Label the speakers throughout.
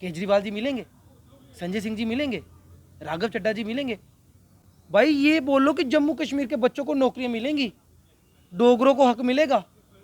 Speaker 1: केजरीवाल जी मिलेंगे, संजय सिंह जी मिलेंगे, राघव चड्ढा जी मिलेंगे। भाई ये बोलो कि जम्मू कश्मीर के बच्चों को नौकरियां मिलेंगी, डोगरों को हक मिलेगा,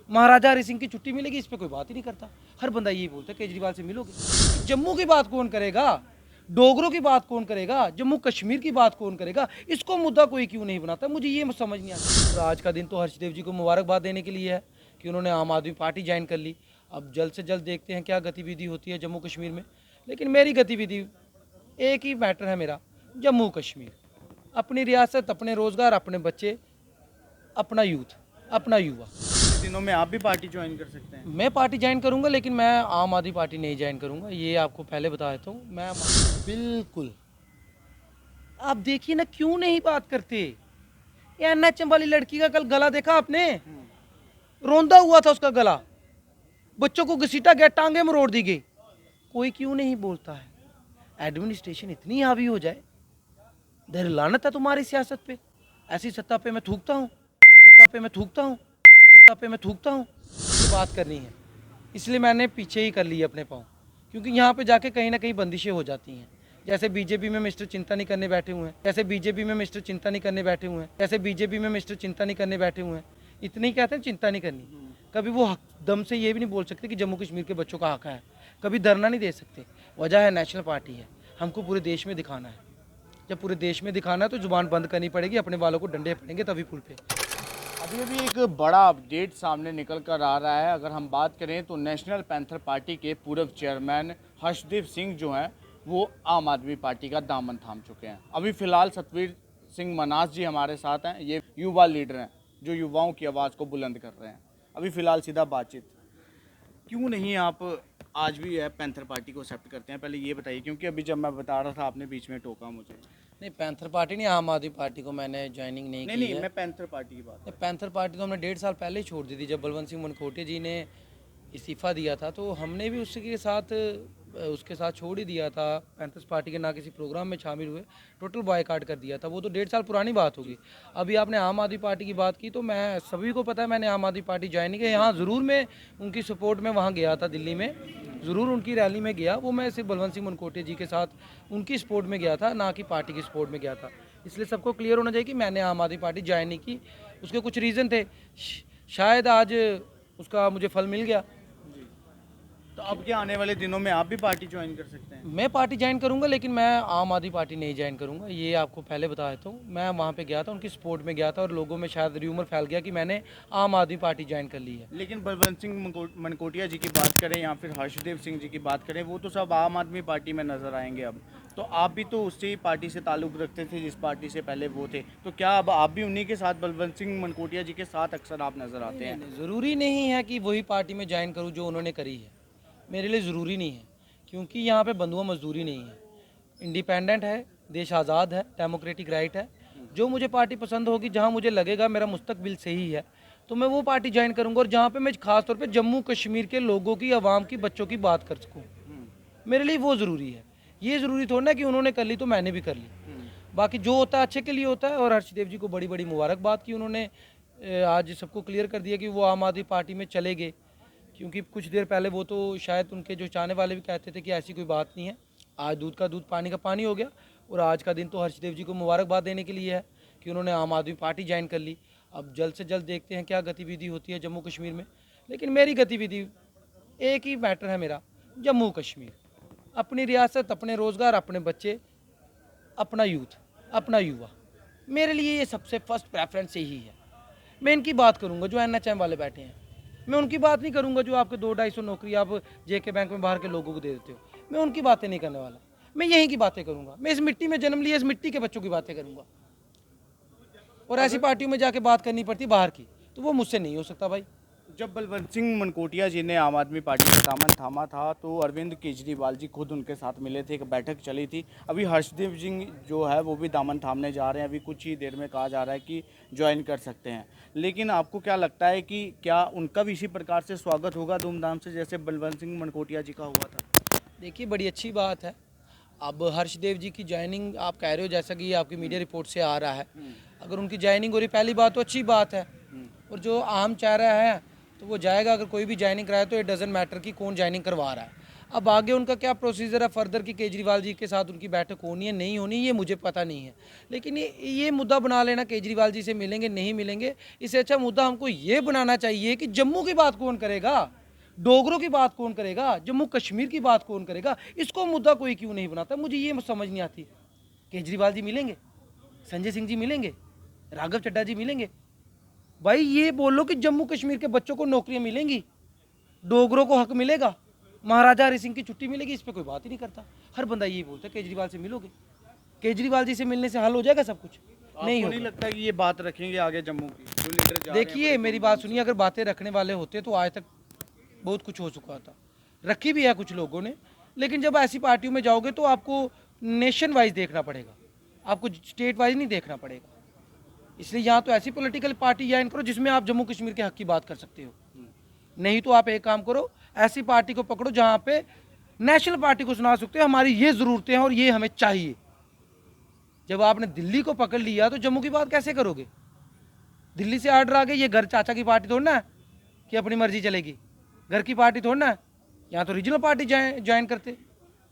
Speaker 1: महाराजा हरि सिंह की छुट्टी मिलेगी, इस पर कोई बात ही नहीं करता। हर बंदा यही बोलता है केजरीवाल से मिलोगे। जम्मू की बात कौन करेगा, डोगरों की बात कौन करेगा, जम्मू कश्मीर की बात कौन करेगा, इसको मुद्दा कोई क्यों नहीं बनाता, मुझे ये समझ नहीं आता। और आज का दिन तो हर्षदेव जी को मुबारकबाद देने के लिए है कि उन्होंने आम आदमी पार्टी ज्वाइन कर ली। अब जल्द से जल्द देखते हैं क्या गतिविधि होती है जम्मू कश्मीर में। लेकिन मेरी गतिविधि एक ही मैटर है मेरा, जम्मू कश्मीर, अपनी रियासत, अपने रोज़गार, अपने बच्चे, अपना यूथ, अपना युवा।
Speaker 2: दिनों में आप भी पार्टी ज्वाइन कर सकते हैं।
Speaker 1: मैं पार्टी ज्वाइन करूंगा, लेकिन मैं आम आदमी पार्टी नहीं ज्वाइन करूंगा, ये आपको पहले बता देता हूँ मैं। बिल्कुल। आप देखिए ना, क्यों नहीं बात करते। ये एनएचएम वाली लड़की का कल गला देखा आपने, रोंदा हुआ था उसका गला, बच्चों को घसीटा गया, टांगे मरोड़ दी गई, कोई क्यों नहीं बोलता है। एडमिनिस्ट्रेशन इतनी हावी हो जाए, देर लानत है तुम्हारी सियासत पे। ऐसी सत्ता पे मैं थूकता हूँ, सत्ता पे मैं थूकता हूँ, सत्ता पे मैं थूकता हूँ। बात करनी है, इसलिए मैंने पीछे ही कर ली अपने पाँव, क्योंकि यहाँ पे जाके कहीं ना कहीं बंदिशें हो जाती हैं। जैसे बीजेपी में मिस्टर चिंता नहीं करने बैठे हुए हैं, जैसे बीजेपी में मिस्टर चिंता नहीं करने बैठे हुए हैं, जैसे बीजेपी में मिस्टर चिंता नहीं करने बैठे हुए हैं। इतने ही कहते हैं चिंता नहीं करनी, कभी वो दम से ये भी नहीं बोल सकते कि जम्मू कश्मीर के बच्चों का हक है, कभी धरना नहीं दे सकते। वजह है नेशनल पार्टी है, हमको पूरे देश में दिखाना है। जब पूरे देश में दिखाना है तो जुबान बंद करनी पड़ेगी, अपने वालों को डंडे पड़ेंगे तभी पुल पे।
Speaker 2: अभी अभी एक बड़ा अपडेट सामने निकल कर आ रहा है। अगर हम बात करें तो नेशनल पैंथर पार्टी के पूर्व चेयरमैन हर्षदेव सिंह जो हैं वो आम आदमी पार्टी का दामन थाम चुके हैं। अभी फ़िलहाल सतवीर सिंह मनास जी हमारे साथ हैं। ये युवा लीडर हैं जो युवाओं की आवाज़ को बुलंद कर रहे हैं। अभी फ़िलहाल सीधा बातचीत, क्यों नहीं आप आज भी है पैंथर पार्टी को एक्सेप्ट करते हैं, पहले ये बताइए। क्योंकि अभी जब मैं बता रहा था आपने बीच में टोका मुझे।
Speaker 1: नहीं, पैंथर पार्टी नहीं, आम आदमी पार्टी को मैंने ज्वाइनिंग नहीं की
Speaker 2: नहीं
Speaker 1: है।
Speaker 2: मैं पैंथर पार्टी की बात।
Speaker 1: नहीं, पैंथर पार्टी तो हमने 1.5 साल पहले ही छोड़ दी थी, जब बलवंत सिंह मनकोटिया जी ने इस्तीफ़ा दिया था, तो हमने भी उसके साथ छोड़ ही दिया था। पैंथर्स पार्टी के ना किसी प्रोग्राम में शामिल हुए, टोटल बॉयकॉट कर दिया था। वो तो 1.5 साल पुरानी बात होगी। अभी आपने आम आदमी पार्टी की बात की, तो मैं सभी को पता है मैंने आम आदमी पार्टी ज्वाइन की। यहाँ ज़रूर मैं उनकी सपोर्ट में वहाँ गया था, दिल्ली में ज़रूर उनकी रैली में गया। वो मैं सिर्फ बलवंत सिंह मनकोटिया जी के साथ उनकी सपोर्ट में गया था, ना कि पार्टी की सपोर्ट में गया था। इसलिए सबको क्लियर होना चाहिए कि मैंने आम आदमी पार्टी ज्वाइन नहीं की। उसके कुछ रीज़न थे, शायद आज उसका मुझे फल मिल गया।
Speaker 2: तो अब क्या आने वाले दिनों में आप भी पार्टी ज्वाइन कर सकते हैं।
Speaker 1: मैं पार्टी ज्वाइन करूंगा, लेकिन मैं आम आदमी पार्टी नहीं ज्वाइन करूंगा, ये आपको पहले बता देता हूँ। मैं वहाँ पे गया था, उनकी सपोर्ट में गया था, और लोगों में शायद र्यूमर फैल गया कि मैंने आम आदमी पार्टी ज्वाइन कर ली है।
Speaker 2: लेकिन बलवंत सिंह मनकोटिया जी की बात करें या फिर हर्षदेव सिंह जी की बात करें, वो तो सब आम आदमी पार्टी में नजर आएंगे। अब तो आप भी तो उसी पार्टी से ताल्लुक़ रखते थे जिस पार्टी से पहले वो थे, तो क्या अब आप भी उन्हीं के साथ, बलवंत सिंह मनकोटिया जी के साथ अक्सर आप नजर आते हैं।
Speaker 1: ज़रूरी नहीं है कि वही पार्टी में ज्वाइन करूँ जो उन्होंने करी है, मेरे लिए ज़रूरी नहीं है, क्योंकि यहाँ पे बंधुआ मजदूरी नहीं है। इंडिपेंडेंट है, देश आज़ाद है, डेमोक्रेटिक राइट है। जो मुझे पार्टी पसंद होगी, जहाँ मुझे लगेगा मेरा मुस्तकबिल सही है, तो मैं वो पार्टी ज्वाइन करूँगा, और जहाँ पे मैं खास तौर पे जम्मू कश्मीर के लोगों की, आवाम की, बच्चों की बात कर सकूँ, मेरे लिए वो ज़रूरी है। ये ज़रूरी थोड़ा ना कि उन्होंने कर ली तो मैंने भी कर ली। बाकी जो होता है अच्छे के लिए होता है। और हर्षदेव जी को बड़ी बड़ी मुबारकबाद की उन्होंने, आज सबको क्लियर कर दिया कि वो आम आदमी पार्टी में चले गए। क्योंकि कुछ देर पहले वो तो शायद उनके जो चाहने वाले भी कहते थे कि ऐसी कोई बात नहीं है। आज दूध का दूध पानी का पानी हो गया, और आज का दिन तो हर्षदेव जी को मुबारकबाद देने के लिए है कि उन्होंने आम आदमी पार्टी ज्वाइन कर ली। अब जल्द से जल्द देखते हैं क्या गतिविधि होती है जम्मू कश्मीर में। लेकिन मेरी गतिविधि एक ही मैटर है मेरा, जम्मू कश्मीर, अपनी रियासत, अपने रोज़गार, अपने बच्चे, अपना यूथ, अपना युवा। मेरे लिए ये सबसे फर्स्ट प्रेफरेंस यही है। मैं इनकी बात करूँगा जो एनएचएम वाले बैठे हैं, मैं उनकी बात नहीं करूंगा जो आपके 200-250 नौकरी आप जेके बैंक में बाहर के लोगों को दे देते हो। मैं उनकी बातें नहीं करने वाला, मैं यहीं की बातें करूंगा। मैं इस मिट्टी में जन्म लिया, इस मिट्टी के बच्चों की बातें करूंगा। और ऐसी पार्टियों में जाके बात करनी पड़ती बाहर की, तो वो मुझसे नहीं हो सकता भाई।
Speaker 2: जब बलवंत सिंह मनकोटिया जी ने आम आदमी पार्टी का दामन थामा था तो अरविंद केजरीवाल जी खुद उनके साथ मिले थे, एक बैठक चली थी। अभी हर्षदेव सिंह जो है वो भी दामन थामने जा रहे हैं। अभी कुछ ही देर में कहा जा रहा है कि ज्वाइन कर सकते हैं। लेकिन आपको क्या लगता है कि क्या उनका भी इसी प्रकार से स्वागत होगा धूमधाम से जैसे बलवंत सिंह मनकोटिया जी का हुआ था।
Speaker 1: देखिए, बड़ी अच्छी बात है। अब हर्षदेव जी की ज्वाइनिंग आप कह रहे हो, जैसा कि ये आपकी मीडिया रिपोर्ट से आ रहा है, अगर उनकी ज्वाइनिंग हो रही, पहली बात तो अच्छी बात है। और जो आम चेहरा है तो वो जाएगा। अगर कोई भी ज्वाइनिंग कराए तो इट डजेंट मैटर कि कौन ज्वाइनिंग करवा रहा है। अब आगे उनका क्या प्रोसीजर है फर्दर कि केजरीवाल जी के साथ उनकी बैठक होनी है नहीं होनी, ये मुझे पता नहीं है। लेकिन ये मुद्दा बना लेना केजरीवाल जी से मिलेंगे नहीं मिलेंगे, इससे अच्छा मुद्दा हमको ये बनाना चाहिए कि जम्मू की बात कौन करेगा, डोगरों की बात कौन करेगा, जम्मू कश्मीर की बात कौन करेगा। इसको मुद्दा कोई क्यों नहीं बनाता, मुझे ये समझ नहीं आती। केजरीवाल जी मिलेंगे, संजय सिंह जी मिलेंगे, राघव चड्ढा जी मिलेंगे। भाई ये बोलो कि जम्मू कश्मीर के बच्चों को नौकरियां मिलेंगी, डोगरों को हक मिलेगा, महाराजा हरि सिंह की छुट्टी मिलेगी, इस पर कोई बात ही नहीं करता। हर बंदा यही बोलता है केजरीवाल से मिलोगे, केजरीवाल जी से मिलने से हल हो जाएगा सब कुछ, नहीं
Speaker 2: नहीं
Speaker 1: होगा।
Speaker 2: लगता कि ये बात रखेंगे आगे जम्मू की जो लीडर जा रहे हैं
Speaker 1: देखिए मेरी बात सुनिए, अगर बातें रखने वाले होते तो आज तक बहुत कुछ हो चुका था। रखी भी है कुछ लोगों ने, लेकिन जब ऐसी पार्टियों में जाओगे तो आपको नेशन वाइज देखना पड़ेगा, आपको स्टेट वाइज नहीं देखना पड़ेगा। इसलिए यहाँ तो ऐसी पॉलिटिकल पार्टी ज्वाइन करो जिसमें आप जम्मू कश्मीर के हक की बात कर सकते हो, नहीं तो आप एक काम करो, ऐसी पार्टी को पकड़ो जहाँ पे नेशनल पार्टी को सुना सकते हो हमारी ये ज़रूरतें हैं और ये हमें चाहिए। जब आपने दिल्ली को पकड़ लिया तो जम्मू की बात कैसे करोगे? दिल्ली से आर्डर आ गए, ये घर चाचा की पार्टी थोड़ा ना है कि अपनी मर्जी चलेगी, घर की पार्टी थोड़ा ना है। यहाँ तो रीजनल पार्टी ज्वाइन करते,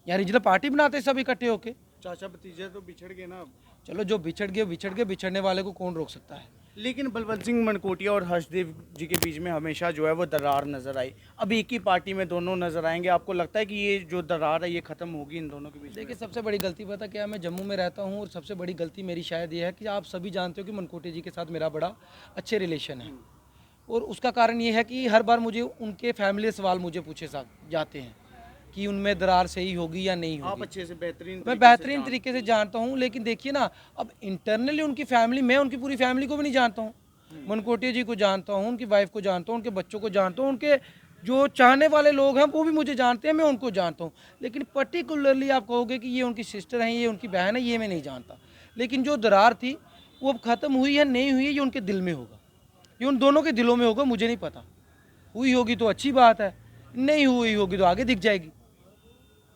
Speaker 1: यहाँ रीजनल पार्टी बनाते सब इकट्ठे होके।
Speaker 2: चाचा भतीजे तो बिछड़ गए ना।
Speaker 1: चलो जो बिछड़ गए बिछड़ गए, बिछड़ने वाले को कौन रोक सकता है।
Speaker 2: लेकिन बलवंत सिंह मनकोटिया और हर्षदेव जी के बीच में हमेशा जो है वो दरार नजर आई, अब एक ही पार्टी में दोनों नजर आएंगे, आपको लगता है कि ये जो दरार है ये खत्म होगी इन दोनों के बीच में?
Speaker 1: देखिए सबसे बड़ी गलती पता क्या है, मैं जम्मू में रहता हूँ और सबसे बड़ी गलती मेरी शायद ये है कि आप सभी जानते हो कि मनकोटिया जी के साथ मेरा बड़ा अच्छे रिलेशन है, और उसका कारण ये है कि हर बार मुझे उनके फैमिली सवाल मुझे पूछे जाते हैं कि उनमें दरार सही होगी या नहीं
Speaker 2: आप
Speaker 1: होगी।
Speaker 2: अच्छे से
Speaker 1: मैं बेहतरीन तरीके से जानता हूँ, लेकिन देखिए ना, अब इंटरनली उनकी फैमिली, मैं उनकी पूरी फैमिली को भी नहीं जानता हूँ। मनकोटिया जी को जानता हूँ, उनकी वाइफ को जानता हूँ, उनके बच्चों को जानता हूँ, उनके जो चाहने वाले लोग हैं वो भी मुझे जानते हैं, मैं उनको जानता हूँ। लेकिन पर्टिकुलरली आप कहोगे कि ये उनकी सिस्टर हैं, ये उनकी बहन है, ये मैं नहीं जानता। लेकिन जो दरार थी वो अब ख़त्म हुई है नहीं हुई है, ये उनके दिल में होगा, ये उन दोनों के दिलों में होगा, मुझे नहीं पता। हुई होगी तो अच्छी बात है, नहीं हुई होगी तो आगे दिख जाएगी।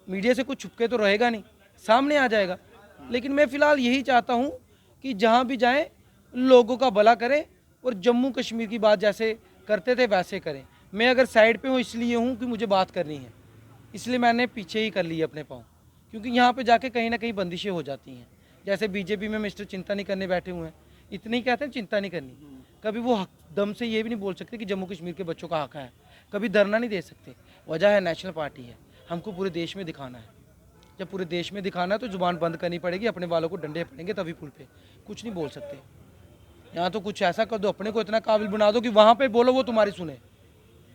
Speaker 1: मीडिया से कुछ छुपके तो रहेगा नहीं, सामने आ जाएगा। लेकिन मैं फ़िलहाल यही चाहता हूँ कि जहाँ भी जाएं लोगों का भला करें और जम्मू कश्मीर की बात जैसे करते थे वैसे करें। मैं अगर साइड पे हूँ इसलिए हूँ कि मुझे बात करनी है, इसलिए मैंने पीछे ही कर ली अपने पाँव, क्योंकि यहाँ पे जाके कहीं ना कहीं बंदिशें हो जाती हैं। जैसे बीजेपी में मिस्टर चिंता नहीं करने बैठे हुए हैं, इतने ही कहते हैं चिंता नहीं करनी। कभी वो दम से ये भी नहीं बोल सकते कि जम्मू कश्मीर के बच्चों का हक है, कभी धरना नहीं दे सकते। वजह है नेशनल पार्टी है, हमको पूरे देश में दिखाना है। जब पूरे देश में दिखाना है तो जुबान बंद करनी पड़ेगी, अपने वालों को डंडे पड़ेंगे तभी पुल पे, कुछ नहीं बोल सकते। यहाँ तो कुछ ऐसा कर दो, अपने को इतना काबिल बना दो कि वहाँ पे बोलो वो तुम्हारी सुने।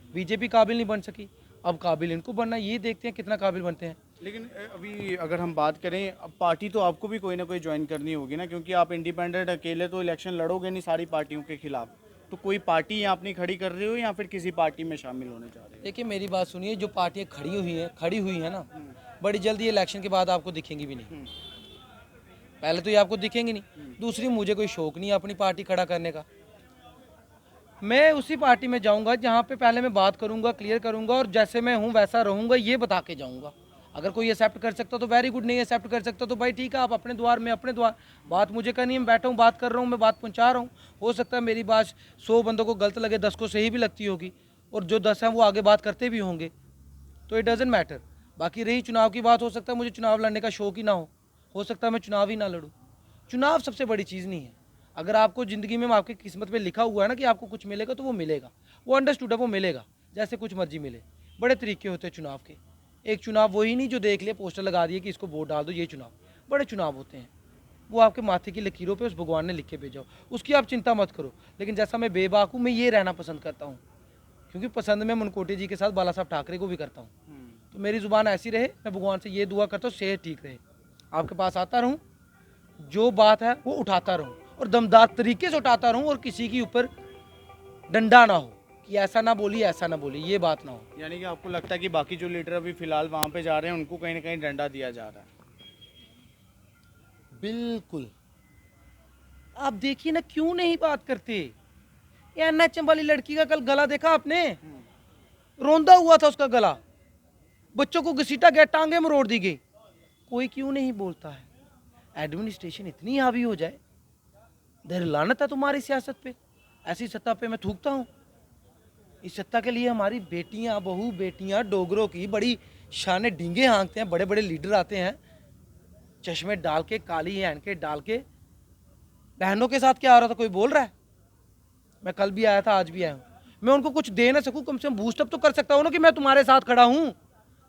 Speaker 1: बीजेपी काबिल नहीं बन सकी, अब काबिल इनको बनना, ये देखते हैं कितना काबिल बनते हैं।
Speaker 2: लेकिन अभी अगर हम बात करें, अब पार्टी तो आपको भी कोई ना कोई ज्वाइन करनी होगी ना, क्योंकि आप इंडिपेंडेंट अकेले तो इलेक्शन लड़ोगे नहीं सारी पार्टियों के खिलाफ, तो कोई पार्टी यहाँ अपनी खड़ी कर रहे हो या फिर किसी पार्टी में शामिल होने जा रहे हो?
Speaker 1: देखिए मेरी बात सुनिए, जो पार्टियाँ खड़ी हुई हैं ना, बड़ी जल्दी इलेक्शन के बाद आपको दिखेंगी भी नहीं। पहले तो ये आपको दिखेंगी नहीं, दूसरी मुझे कोई शौक नहीं है अपनी पार्टी खड़ा करने का। मैं उसी पार्टी में जाऊंगा जहाँ पे पहले मैं बात करूंगा, क्लियर करूंगा, और जैसे मैं हूँ वैसा रहूंगा, ये बता के जाऊंगा। अगर कोई एक्सेप्ट कर सकता तो वेरी गुड, नहीं एक्सेप्ट कर सकता तो भाई ठीक है, आप अपने द्वार में अपने द्वार। बात मुझे करनी है, मैं बैठा हूँ बात कर रहा हूँ, मैं बात पहुँचा रहा हूँ। हो सकता है मेरी बात 100 बंदों को गलत लगे, 10 को सही भी लगती होगी, और जो 10 हैं वो आगे बात करते भी होंगे, तो इट डजेंट मैटर। बाकी रही चुनाव की बात, हो सकता है मुझे चुनाव लड़ने का शौक ही ना हो सकता है मैं चुनाव ही ना लड़ूँ। चुनाव सबसे बड़ी चीज़ नहीं है। अगर आपको ज़िंदगी में आपकी किस्मत में लिखा हुआ है ना कि आपको कुछ मिलेगा तो वो मिलेगा, वो अंडरस्टूड है, वो मिलेगा, जैसे कुछ मर्जी मिले। बड़े तरीके होते हैं चुनाव के, एक चुनाव वही नहीं जो देख लिया पोस्टर लगा दिए कि इसको वोट डाल दो, ये चुनाव। बड़े चुनाव होते हैं, वो आपके माथे की लकीरों पे उस भगवान ने लिख के भेजा, उसकी आप चिंता मत करो। लेकिन जैसा मैं बेबाक हूँ, मैं ये रहना पसंद करता हूँ, क्योंकि पसंद मैं मनकोटिया जी के साथ बाला साहब ठाकरे को भी करता हूँ। तो मेरी ज़ुबान ऐसी रहे, मैं भगवान से ये दुआ करता हूँ सेहत ठीक रहे, आपके पास आता रहूँ, जो बात है वो उठाता रहूँ और दमदार तरीके से उठाता रहूँ, और किसी के ऊपर डंडा ना हो कि ऐसा ना बोली ऐसा ना बोली, ये बात ना हो।
Speaker 2: यानी कि आपको लगता है कि बाकी जो लीडर अभी फिलहाल वहाँ पे जा रहे हैं उनको कहीं ना कहीं डंडा दिया जा रहा है?
Speaker 1: बिल्कुल। आप देखिए ना, क्यों नहीं बात करते। ये एनएचएम वाली लड़की का कल गला देखा आपने? रोंदा हुआ था उसका गला, बच्चों को घसीटा गया, टांगे मरोड़ दी गई, कोई क्यों नहीं बोलता है? एडमिनिस्ट्रेशन इतनी हावी हो जाए, देर लानत है तुम्हारी सियासत पे। ऐसी सत्ता पे मैं थूकता हूँ। इस सत्ता के लिए हमारी बेटियां, बहू बेटियां डोगरों की बड़ी शाने डींगे हाँकते हैं, बड़े बड़े लीडर आते हैं चश्मे डाल के, काली ऐनके डाल के। बहनों के साथ क्या हो रहा था, कोई बोल रहा है? मैं कल भी आया था, आज भी आया हूँ। मैं उनको कुछ दे ना सकूँ, कम से कम बूस्टअप तो कर सकता हूँ ना कि मैं तुम्हारे साथ खड़ा हूँ।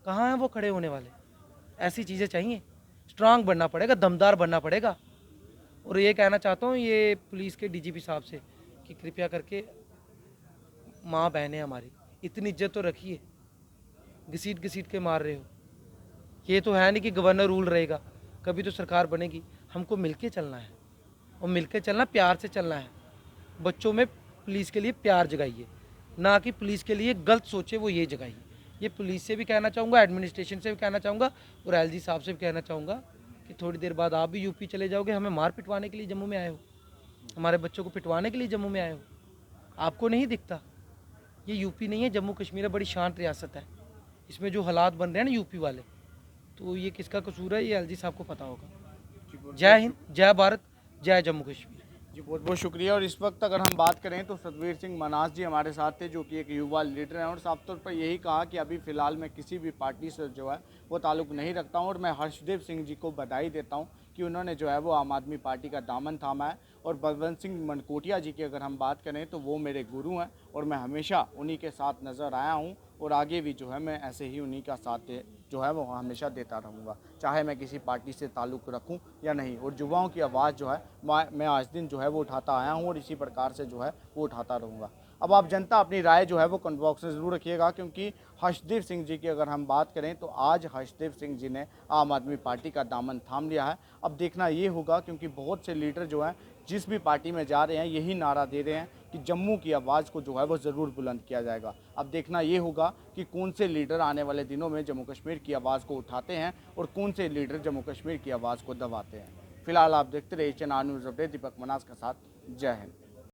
Speaker 1: कहाँ हैं वो खड़े होने वाले? ऐसी चीज़ें चाहिए। स्ट्रांग बनना पड़ेगा, दमदार बनना पड़ेगा। और ये कहना चाहता हूँ ये पुलिस के डीजीपी साहब से कि कृपया करके माँ बहनें हमारी, इतनी इज्जत तो रखिए। घसीट घसीट के मार रहे हो। ये तो है नहीं कि गवर्नर रूल रहेगा, कभी तो सरकार बनेगी। हमको मिलके चलना है, और मिलके चलना, प्यार से चलना है। बच्चों में पुलिस के लिए प्यार जगाइए, ना कि पुलिस के लिए गलत सोचे वो ये जगाइए। ये पुलिस से भी कहना चाहूँगा, एडमिनिस्ट्रेशन से भी कहना चाहूँगा, और एलजी साहब से भी कहना चाहूँगा कि थोड़ी देर बाद आप भी यूपी चले जाओगे। हमें मार पिटवाने के लिए जम्मू में आए हो, हमारे बच्चों को पिटवाने के लिए जम्मू में आए हो। आपको नहीं दिखता? ये यूपी नहीं है, जम्मू कश्मीर है, बड़ी शांत रियासत है। इसमें जो हालात बन रहे हैं ना यूपी वाले, तो ये किसका कसूर है, ये एलजी साहब को पता होगा। जय हिंद, जय भारत, जय जम्मू कश्मीर।
Speaker 2: जी बहुत बहुत शुक्रिया। और इस वक्त अगर हम बात करें तो सतवीर सिंह मनास जी हमारे साथ थे, जो कि एक युवा लीडर हैं, और साफ तौर पर यही कहा कि अभी फ़िलहाल मैं किसी भी पार्टी से जो है वो ताल्लुक़ नहीं रखता हूं। और मैं हर्षदेव सिंह जी को बधाई देता हूं कि उन्होंने जो है वो आम आदमी पार्टी का दामन थामा है। और बलवंत सिंह मनकोटिया जी की अगर हम बात करें तो वो मेरे गुरु हैं, और मैं हमेशा उन्हीं के साथ नज़र आया हूँ, और आगे भी जो है मैं ऐसे ही उन्हीं का साथ जो है वो हमेशा देता रहूँगा, चाहे मैं किसी पार्टी से ताल्लुक़ रखूँ या नहीं। और युवाओं की आवाज़ जो है मैं आज दिन जो है वो उठाता आया हूँ, और इसी प्रकार से जो है वो उठाता रहूँगा। अब आप जनता अपनी राय जो है वो कमेंट बॉक्स में ज़रूर रखिएगा, क्योंकि हर्षदेव सिंह जी की अगर हम बात करें तो आज हर्षदेव सिंह जी ने आम आदमी पार्टी का दामन थाम लिया है। अब देखना ये होगा, क्योंकि बहुत से लीडर जो हैं जिस भी पार्टी में जा रहे हैं यही नारा दे रहे हैं कि जम्मू की आवाज़ को जो है वो ज़रूर बुलंद किया जाएगा। अब देखना ये होगा कि कौन से लीडर आने वाले दिनों में जम्मू कश्मीर की आवाज़ को उठाते हैं और कौन से लीडर जम्मू कश्मीर की आवाज़ को दबाते हैं। फिलहाल आप देखते रहिए चैनल न्यूज़ अपडेट, दीपक मनास के साथ। जय हिंद।